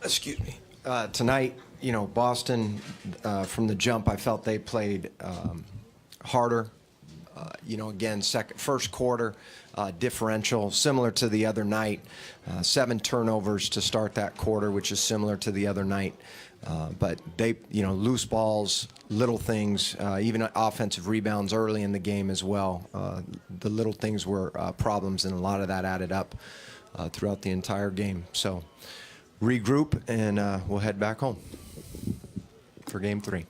Excuse me. Tonight, Boston, from the jump, I felt they played harder. Again, first quarter differential, similar to the other night. 7 turnovers to start that quarter, which is similar to the other night. But they, loose balls, little things, even offensive rebounds early in the game as well. The little things were problems, and a lot of that added up throughout the entire game. So regroup, and we'll head back home for Game 3.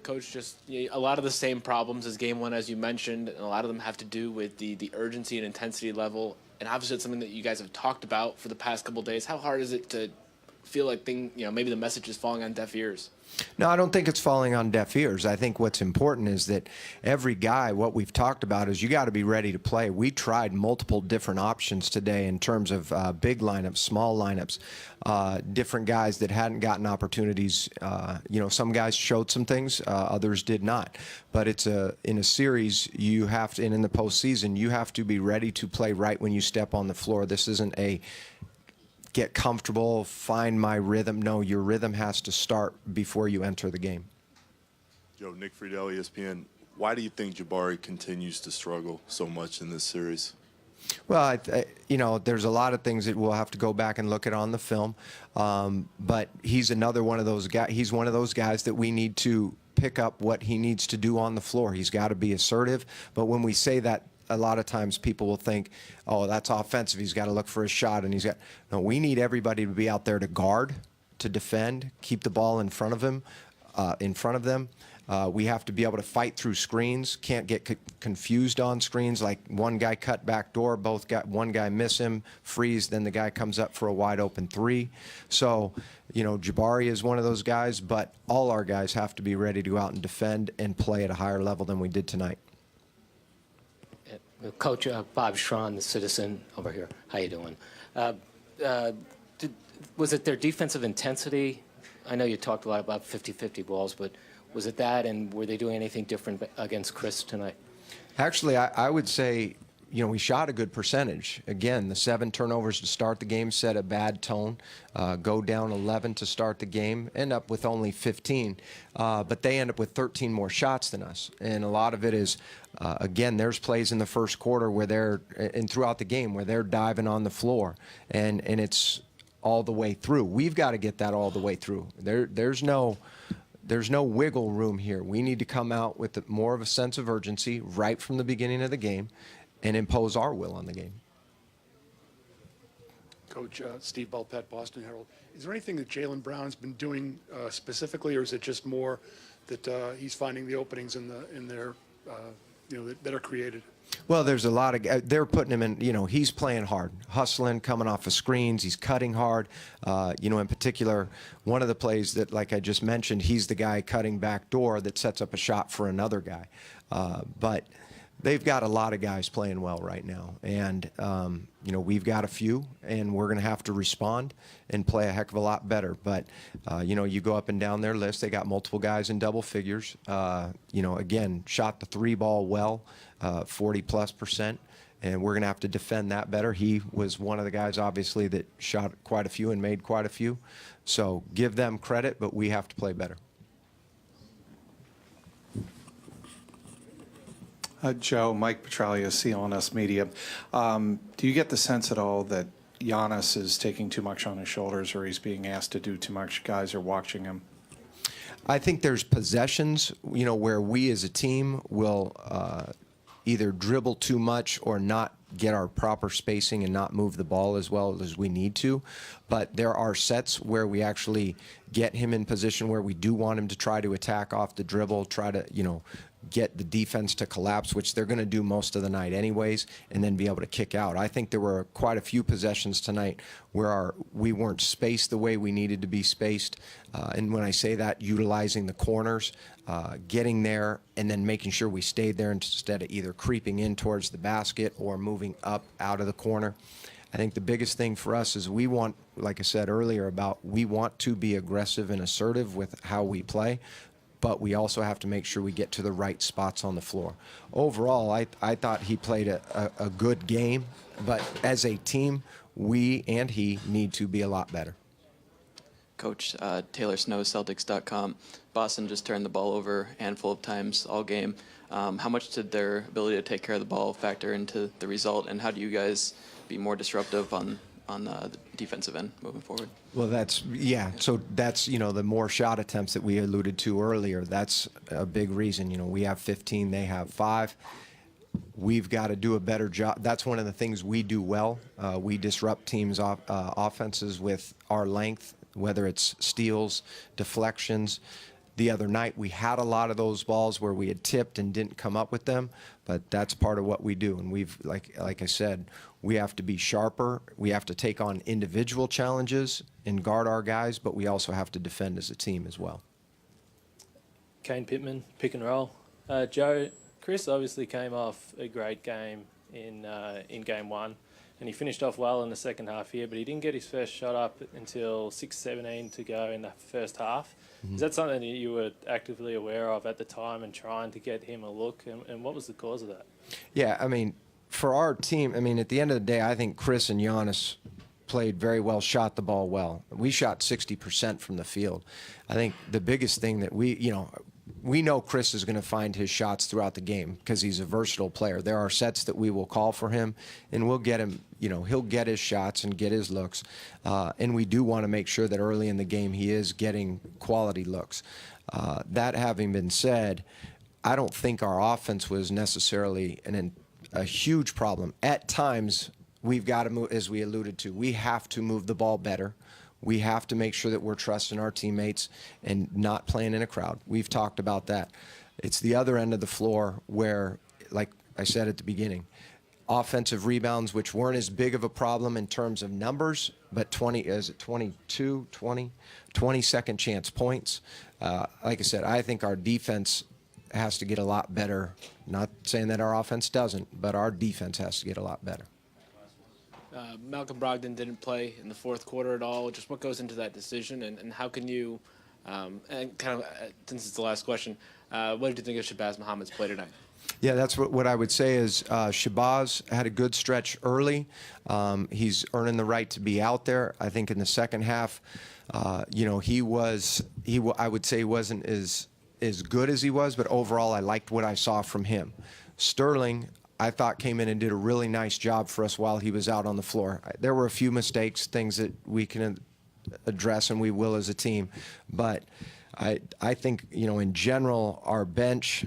Coach, just a lot of the same problems as Game 1, as you mentioned, and a lot of them have to do with the urgency and intensity level. And obviously, it's something that you guys have talked about for the past couple of days. How hard is it to feel like maybe the message is falling on deaf ears? No, I don't think it's falling on deaf ears. I think what's important is that every guy, what we've talked about is you got to be ready to play. We tried multiple different options today in terms of big lineups, small lineups, different guys that hadn't gotten opportunities. Some guys showed some things, others did not. But it's in a series, you have to, and in the postseason, you have to be ready to play right when you step on the floor. This isn't a get comfortable, find my rhythm. No, your rhythm has to start before you enter the game. Joe, Nick Friedel, ESPN. Why do you think Jabari continues to struggle so much in this series? Well, there's a lot of things that we'll have to go back and look at on the film. But he's another one of those guys. He's one of those guys that we need to pick up what he needs to do on the floor. He's got to be assertive. But when we say that, a lot of times people will think, oh, that's offensive. He's got to look for a shot. And no, we need everybody to be out there to guard, to defend, keep the ball in front of him, in front of them. We have to be able to fight through screens. Can't get confused on screens. Like one guy cut back door, one guy miss him, freeze, then the guy comes up for a wide open 3. So, Jabari is one of those guys, but all our guys have to be ready to go out and defend and play at a higher level than we did tonight. Coach Bob Schron, the Citizen over here. How you doing? Was it their defensive intensity? I know you talked a lot about 50-50 balls, but was it that, and were they doing anything different against Chris tonight? Actually, I would say, we shot a good percentage. Again, the 7 turnovers to start the game set a bad tone. Go down 11 to start the game, end up with only 15. But they end up with 13 more shots than us. And a lot of it is, again, there's plays in the first quarter where and throughout the game, where they're diving on the floor. And it's all the way through. We've got to get that all the way through. There's no wiggle room here. We need to come out with more of a sense of urgency right from the beginning of the game and impose our will on the game. Coach Steve Bulpett, Boston Herald. Is there anything that Jaylen Brown's been doing specifically, or is it just more that he's finding the openings in their that are created? Well, there's a lot of, they're putting him in, he's playing hard, hustling, coming off of screens, he's cutting hard. In particular, one of the plays that, like I just mentioned, he's the guy cutting back door that sets up a shot for another guy. But they've got a lot of guys playing well right now. And, we've got a few, and we're going to have to respond and play a heck of a lot better. But, you go up and down their list. They got multiple guys in double figures. Again, shot the 3 ball well, 40+%. And we're going to have to defend that better. He was one of the guys, obviously, that shot quite a few and made quite a few. So give them credit, but we have to play better. Joe, Mike Petralia, CLNS Media. Do you get the sense at all that Giannis is taking too much on his shoulders, or he's being asked to do too much? Guys are watching him. I think there's possessions, where we as a team will either dribble too much or not get our proper spacing and not move the ball as well as we need to. But there are sets where we actually get him in position where we do want him to try to attack off the dribble, try to, get the defense to collapse, which they're going to do most of the night anyways, and then be able to kick out. I think there were quite a few possessions tonight where we weren't spaced the way we needed to be spaced. And when I say that, utilizing the corners, getting there, and then making sure we stayed there instead of either creeping in towards the basket or moving up out of the corner. I think the biggest thing for us is we want, like I said earlier, we want to be aggressive and assertive with how we play, but we also have to make sure we get to the right spots on the floor. Overall, I thought he played a good game, but as a team, we and he need to be a lot better. Coach, Taylor Snow, Celtics.com. Boston just turned the ball over a handful of times all game. How much did their ability to take care of the ball factor into the result, and how do you guys be more disruptive on the defensive end moving forward? Well, so that's, the more shot attempts that we alluded to earlier, that's a big reason. We have 15, they have 5. We've got to do a better job. That's one of the things we do well. We disrupt teams' offenses with our length, whether it's steals, deflections. The other night we had a lot of those balls where we had tipped and didn't come up with them, but that's part of what we do. And we've, like I said, we have to be sharper. We have to take on individual challenges and guard our guys, but we also have to defend as a team as well. Kane Pittman, pick and roll. Joe, Chris obviously came off a great game in game 1, and he finished off well in the second half here, but he didn't get his first shot up until 6:17 to go in the first half. Mm-hmm. Is that something that you were actively aware of at the time and trying to get him a look, and what was the cause of that? Yeah, for our team, at the end of the day, I think Chris and Giannis played very well, shot the ball well. We shot 60% from the field. I think the biggest thing that we know Chris is going to find his shots throughout the game because he's a versatile player. There are sets that we will call for him, and we'll get him, he'll get his shots and get his looks. And we do want to make sure that early in the game he is getting quality looks. That having been said, I don't think our offense was necessarily a huge problem. At times, we've got to move, as we alluded to, we have to move the ball better. We have to make sure that we're trusting our teammates and not playing in a crowd. We've talked about that. It's the other end of the floor where, like I said at the beginning, offensive rebounds, which weren't as big of a problem in terms of numbers, but 20 second chance points. Like I said, I think our defense has to get a lot better. Not saying that our offense doesn't, but our defense has to get a lot better. Malcolm Brogdon didn't play in the fourth quarter at all. Just what goes into that decision, and how can you, and kind of, since it's the last question, what did you think of Shabazz Muhammad's play tonight? Yeah, that's what I would say is Shabazz had a good stretch early. He's earning the right to be out there. I think in the second half, I would say he wasn't as good as he was, but overall I liked what I saw from him. Sterling, I thought, came in and did a really nice job for us while he was out on the floor. There were a few mistakes, things that we can address, and we will as a team. But I think, in general, our bench,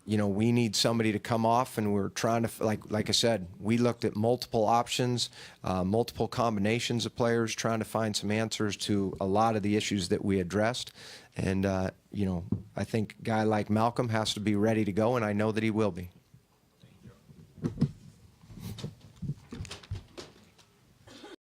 we need somebody to come off, and we're trying to, like I said, we looked at multiple options, multiple combinations of players, trying to find some answers to a lot of the issues that we addressed. And, I think a guy like Malcolm has to be ready to go, and I know that he will be.